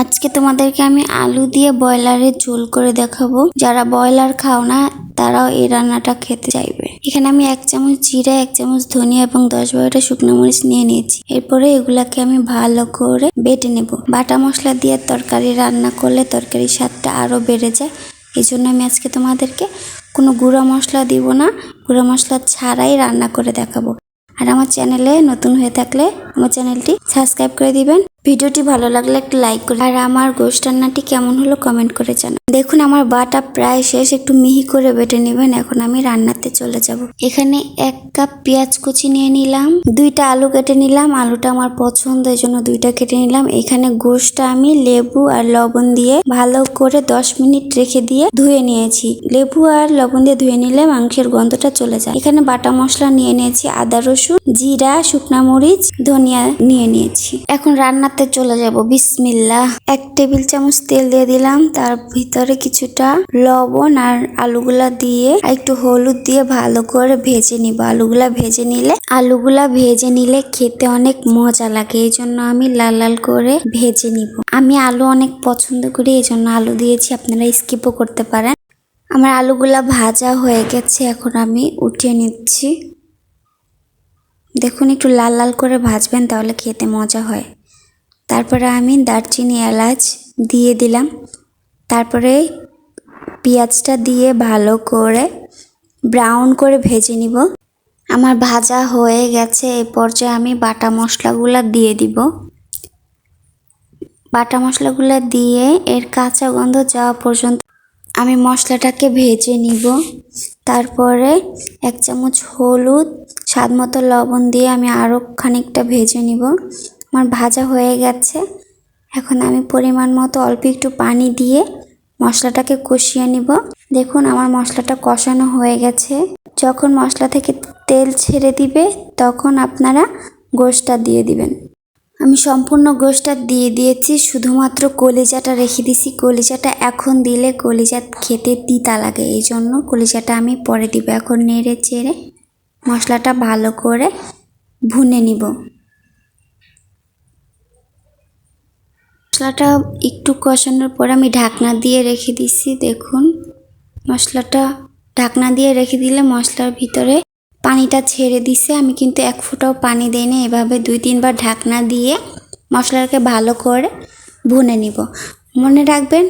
আজকে তোমাদেরকে আমি আলু দিয়ে ব্রয়লারের ঝোল করে দেখাবো। যারা ব্রয়লার খাও না তারাও এই রান্নাটা খেতে চাইবে। এখানে আমি 1 চামচ জিরা, 1 চামচ ধনিয়া এবং 10-12টা শুকনো মরিচ নিয়ে নিয়েছি। এরপরে এগুলাকে আমি ভালো করে বেটে নেব। বাটা মশলা দিয়ে তরকারি রান্না করলে তরকারির স্বাদটা আরো বেড়ে যায়। এই জন্য আমি আজকে তোমাদেরকে কোনো গুঁড়া মশলা দিব না, গুঁড়া মশলা ছাড়াই রান্না করে দেখাবো। আর আমার চ্যানেলে নতুন হয়ে থাকলে আমার চ্যানেলটি সাবস্ক্রাইব করে দিবেন। ভিডিওটি ভালো লাগলে একটা লাইক করুন। আর আমার গোশত রান্নাটি কেমন হলো কমেন্ট করে জানান। দেখুন আমার বাটা প্রায় শেষ, একটু মিহি করে বেটে নেবেন। এখন আমি রান্নাতে চলে যাব। এখানে 1 কাপ পেঁয়াজ কুচি নিয়ে নিলাম, 2টা আলু কেটে নিলাম। আলুটা আমার পছন্দ, এই জন্য 2টা কেটে নিলাম। এখানে গোশতটা আমি লেবু আর লবণ দিয়ে ভালো করে 10 মিনিট রেখে দিয়ে ধুয়ে নিয়েছি। লেবু আর লবণ দিয়ে ধুয়ে নিলে মাংসের গন্ধটা চলে যায়। এখানে বাটা মশলা নিয়ে নিয়েছি, আদা রসুন, জিরা, শুকনা মরিচ, ধনিয়া নিয়ে নিয়েছি। এখন রান্নাতে চলে যাব। বিসমিল্লাহ। 1 টেবিল চামচ তেল দিয়ে দিলাম, তার ভিতরে কিছুটা লবণ আর আলুগুলা দিয়ে একটু হলুদ দিয়ে ভালো করে ভেজে নিব। আলুগুলা ভেজে নিলে খেতে অনেক মজা লাগে, এই জন্য আমি লাল লাল করে ভেজে নিব। আমি আলু অনেক পছন্দ করি, এই জন্য আলু দিয়েছি, আপনারা স্কিপও করতে পারেন। আমার আলুগুলা ভাজা হয়ে গেছে, এখন আমি উঠিয়ে নিচ্ছি। দেখুন একটু লাল লাল করে ভাজবেন, তাহলে খেতে মজা হয়। তারপরে আমি দারচিনি, এলাচ দিয়ে দিলাম। তারপরে পেঁয়াজটা দিয়ে ভালো করে ব্রাউন করে ভেজে নিব। আমার ভাজা হয়ে গেছে। এই পর্যায়ে আমি বাটা মশলাগুলো দিয়ে দিব। বাটা মশলাগুলো দিয়ে এর কাঁচা গন্ধ যাওয়া পর্যন্ত আমি মশলাটাকে ভেজে নিব। তারপরে 1 চামচ হলুদ, স্বাদ মতো লবণ দিয়ে আমি আরও খানিকটা ভেজে নিব। আমার ভাজা হয়ে গেছে। এখন আমি পরিমাণ মতো অল্প একটু পানি দিয়ে মশলাটাকে কষিয়ে নিব। দেখুন আমার মশলাটা কষানো হয়ে গেছে। যখন মশলা থেকে তেল ছেড়ে দিবে তখন আপনারা গোশতটা দিয়ে দিবেন। আমি সম্পূর্ণ গোশতটা দিয়ে দিয়েছি, শুধুমাত্র কলিজাটা রেখে দিছি। কলিজাটা এখন দিলে কলিজা খেতে তিতা লাগে, এই জন্য কলিজাটা আমি পরে দিব। এখন নেড়ে চেড়ে মশলাটা ভালো করে ভুনে নিব। মশলাটা একটু কষানোর পর আমি ঢাকনা দিয়ে রেখে দিছি। দেখুন মশলাটা ঢাকনা দিয়ে রেখে দিলে মশলার ভিতরে পানিটা ছেড়ে দিছে। আমি কিন্তু 1 ফোঁটাও পানি দেই না, এভাবে 2-3 বার ঢাকনা দিয়ে মশলাটাকে ভালো করে ভুনে নিব। মনে রাখবেন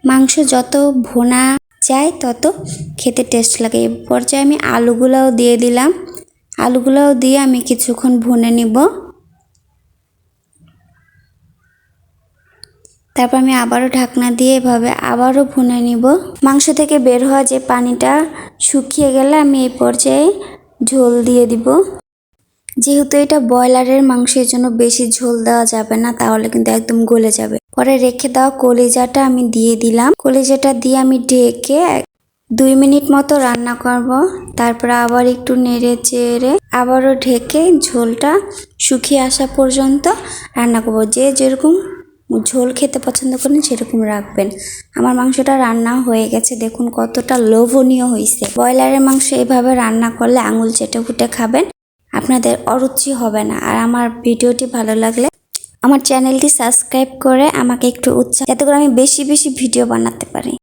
মাংস যত ভুনা যায় তত খেতে টেস্ট লাগে। এই পর্যায়ে আমি আলুগুলাও দিয়ে দিলাম। আলুগুলাও দিয়ে আমি কিছুক্ষণ ভুনে নিব। তারপর আমি আবারও ঢাকনা দিয়ে এভাবে আবারও ভুনে নিব। মাংস থেকে বের হওয়া যে পানিটা শুকিয়ে গেলে আমি এই পর্যায়ে ঝোল দিয়ে দিব। যেহেতু এটা ব্রয়লারের মাংস, এর জন্য বেশি ঝোল দেওয়া যাবে না, তাহলে কিন্তু একদম গলে যাবে। পরে রেখে দেওয়া কলিজাটা আমি দিয়ে দিলাম। কলিজাটা দিয়ে আমি ঢেকে 2 মিনিট মতো রান্না করব। তারপরে আবার একটু নেড়ে চেড়ে আবারও ঢেকে ঝোলটা শুকিয়ে আসা পর্যন্ত রান্না করব। যে যেরকম ঝোল খেতে পছন্দ করেন সেরকম রাখবেন। আমার মাংসটা রান্না হয়ে গেছে, দেখুন কতটা লোভনীয় হয়েছে। ব্রয়লারের মাংস এভাবে রান্না করলে আঙুল চেটে ফুটে খাবেন, আপনাদের অরুচি হবে না। আর আমার ভিডিওটি ভালো লাগলে আমার চ্যানেলটি সাবস্ক্রাইব করে আমাকে একটু উৎসাহ, যাতে করে আমি বেশি বেশি ভিডিও বানাতে পারি।